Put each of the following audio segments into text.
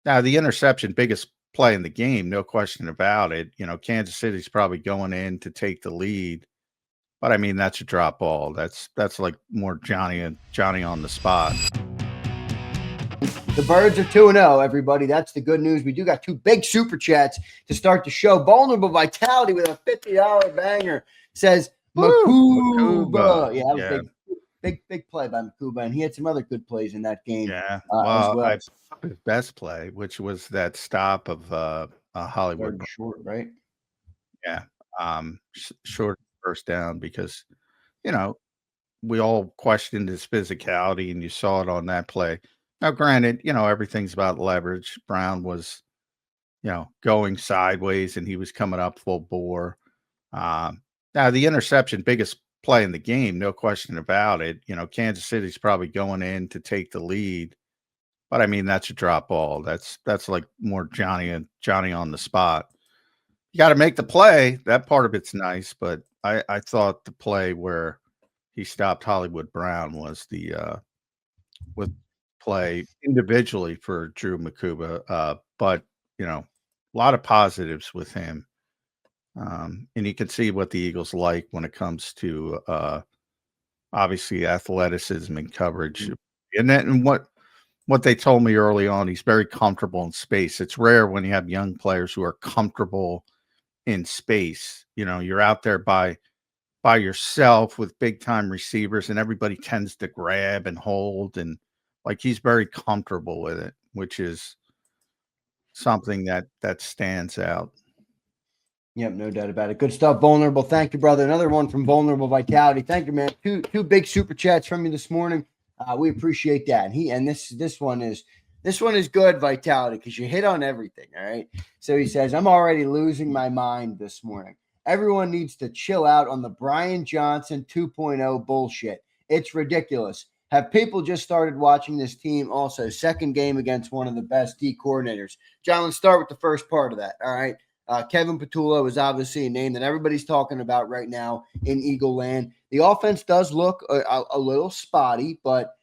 Now, the interception, biggest play in the game, no question about it. Kansas City's probably going in to take the lead, but I mean that's a drop ball. That's like more Johnny on the spot. The Birds are 2-0, everybody. That's the good news. We do got two big super chats to start the show. Vulnerable Vitality with a $50 banger says Makuba. Yeah, that was big play by Makuba, and he had some other good plays in that game. Yeah, as well. his best play, which was that stop of Hollywood short, right? Yeah, short first down because we all questioned his physicality, and you saw it on that play. Now, granted, everything's about leverage. Brown was, going sideways, and he was coming up full bore. Now, the interception, biggest play in the game, no question about it. Kansas City's probably going in to take the lead, but I mean that's a drop ball. That's like more Johnny on the spot. You got to make the play. That part of it's nice, but I thought the play where he stopped Hollywood Brown was the with play individually for Drew Makuba. But a lot of positives with him. And you can see what the Eagles like when it comes to obviously athleticism and coverage. And what they told me early on, he's very comfortable in space. It's rare when you have young players who are comfortable in space. You're out there by yourself with big time receivers, and everybody tends to grab and hold, and like he's very comfortable with it, which is something that stands out. Yep, no doubt about it. Good stuff, Vulnerable. Thank you, brother. Another one from Vulnerable Vitality. Thank you, man. Two big super chats from you this morning. We appreciate that. And this one is good, Vitality, because you hit on everything. All right. So he says, I'm already losing my mind this morning. Everyone needs to chill out on the Brian Johnson 2.0 bullshit. It's ridiculous. Have people just started watching this team? Also, second game against one of the best D coordinators. John, let's start with the first part of that. All right. Kevin Patullo is obviously a name that everybody's talking about right now in Eagle Land. The offense does look a little spotty, but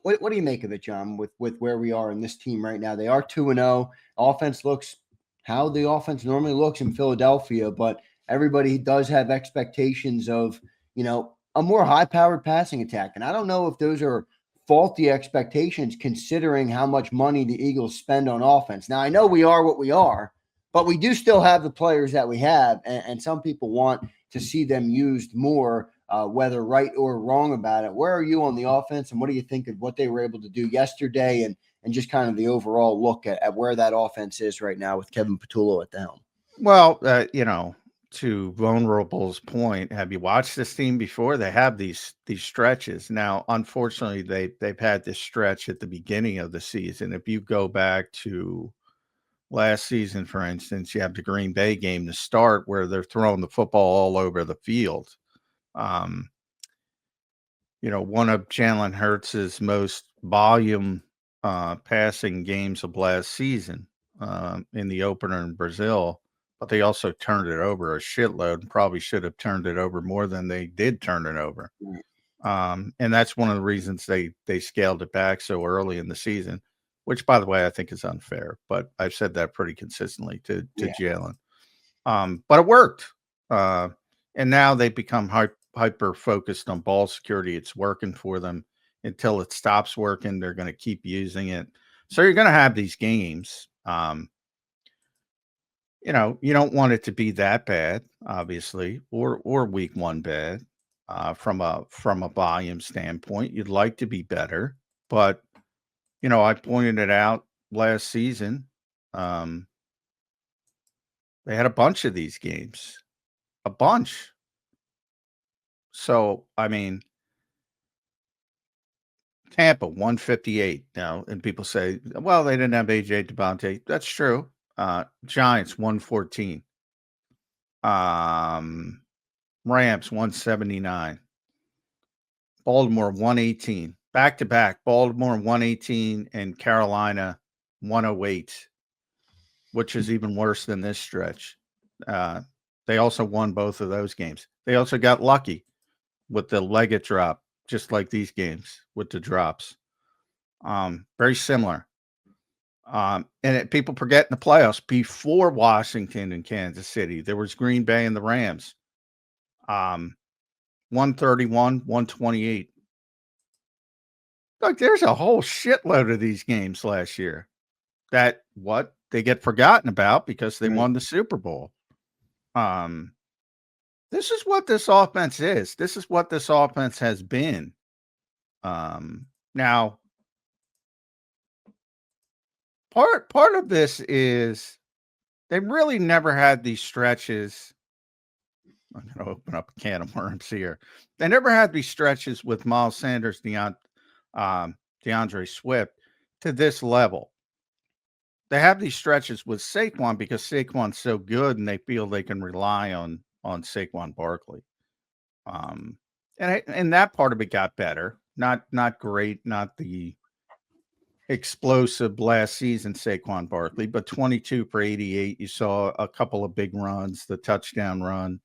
what do you make of it, John? With where we are in this team right now, they are 2-0. Offense looks how the offense normally looks in Philadelphia, but everybody does have expectations of a more high-powered passing attack, and I don't know if those are faulty expectations considering how much money the Eagles spend on offense. Now I know we are what we are. But we do still have the players that we have, and some people want to see them used more, whether right or wrong about it. Where are you on the offense, and what do you think of what they were able to do yesterday and just kind of the overall look at where that offense is right now with Kevin Patullo at the helm? Well, to Vulnerable's point, have you watched this team before? They have these stretches. Now, unfortunately, they've had this stretch at the beginning of the season. If you go back to last season, for instance, you have the Green Bay game to start where they're throwing the football all over the field. One of Jalen Hurts' most volume passing games of last season in the opener in Brazil, but they also turned it over a shitload and probably should have turned it over more than they did turn it over. And that's one of the reasons they scaled it back so early in the season. Which, by the way, I think is unfair, but I've said that pretty consistently to Jalen. But it worked. And now they've become hyper focused on ball security. It's working for them until it stops working. They're going to keep using it. So you're going to have these games. You don't want it to be that bad, obviously, or week one bad from a volume standpoint. You'd like to be better, but I pointed it out last season. They had a bunch of these games, a bunch. So, I mean, Tampa 158 now, and people say, well, they didn't have AJ Devontae. That's true. Giants 114. Rams 179. Baltimore 118. Back to back, Baltimore 118 and Carolina 108, which is even worse than this stretch. They also won both of those games. They also got lucky with the Leggett drop, just like these games with the drops. Very similar. People forget in the playoffs before Washington and Kansas City, there was Green Bay and the Rams. 131, 128. Look, there's a whole shitload of these games last year that they get forgotten about because they won the Super Bowl. This is what this offense is. This is what this offense has been. Now, part of this is they really never had these stretches. I'm going to open up a can of worms here. They never had these stretches with Miles Sanders, DeAndre Swift to this level. They have these stretches with Saquon because Saquon's so good and they feel they can rely on Saquon Barkley. And that part of it got better. Not great, not the explosive last season Saquon Barkley, but 22 for 88. You saw a couple of big runs, the touchdown run.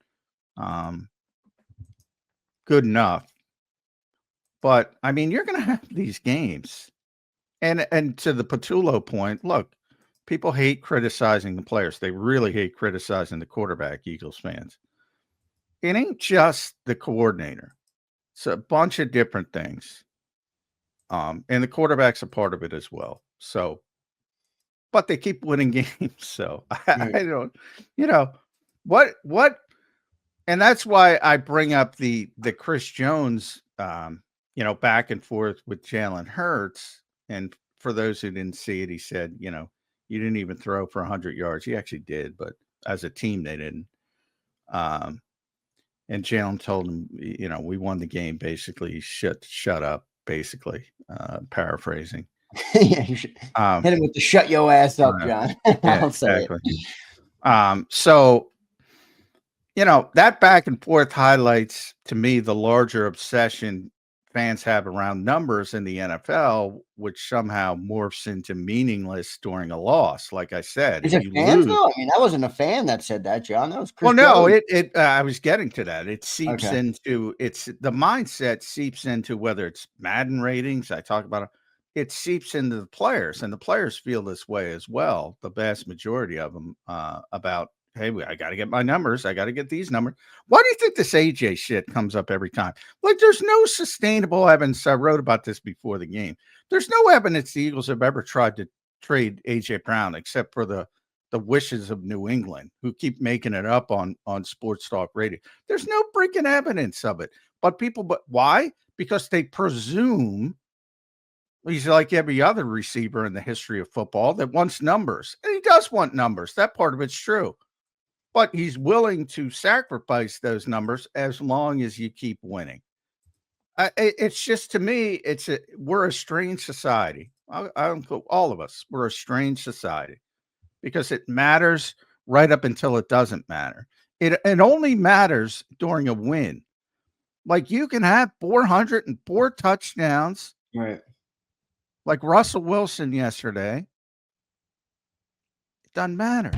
Good enough. But I mean, you're going to have these games. And to the Patullo point, look, people hate criticizing the players. They really hate criticizing the quarterback, Eagles fans. It ain't just the coordinator. It's a bunch of different things. And the quarterback's a part of it as well. So, but they keep winning games. So I don't, what, and that's why I bring up the Chris Jones, back and forth with Jalen Hurts. And for those who didn't see it, he said, you didn't even throw for 100 yards. He actually did, but as a team, they didn't. And Jalen told him, we won the game. Basically, shut up. Basically, paraphrasing. Yeah, you should hit him with the "shut your ass up," John. I'll say it. So, that back and forth highlights to me the larger obsession fans have around numbers in the NFL, which somehow morphs into meaningless during a loss. Like I said, is it fans though? I mean, that wasn't a fan that said that, John. That was Chris Jones. I was getting to that. It seeps into the mindset seeps into whether it's Madden ratings. I talk about it seeps into the players, and the players feel this way as well. The vast majority of them about, hey, I got to get my numbers. I got to get these numbers. Why do you think this AJ shit comes up every time? Like, there's no sustainable evidence. I wrote about this before the game. There's no evidence the Eagles have ever tried to trade AJ Brown except for the wishes of New England, who keep making it up on Sports Talk Radio. There's no freaking evidence of it. But why? Because they presume he's like every other receiver in the history of football that wants numbers. And he does want numbers. That part of it's true. But he's willing to sacrifice those numbers as long as you keep winning. It's just, to me, we're a strange society. All of us, we're a strange society because it matters right up until it doesn't matter. It only matters during a win. Like, you can have 404 touchdowns, right? Like Russell Wilson yesterday. It doesn't matter.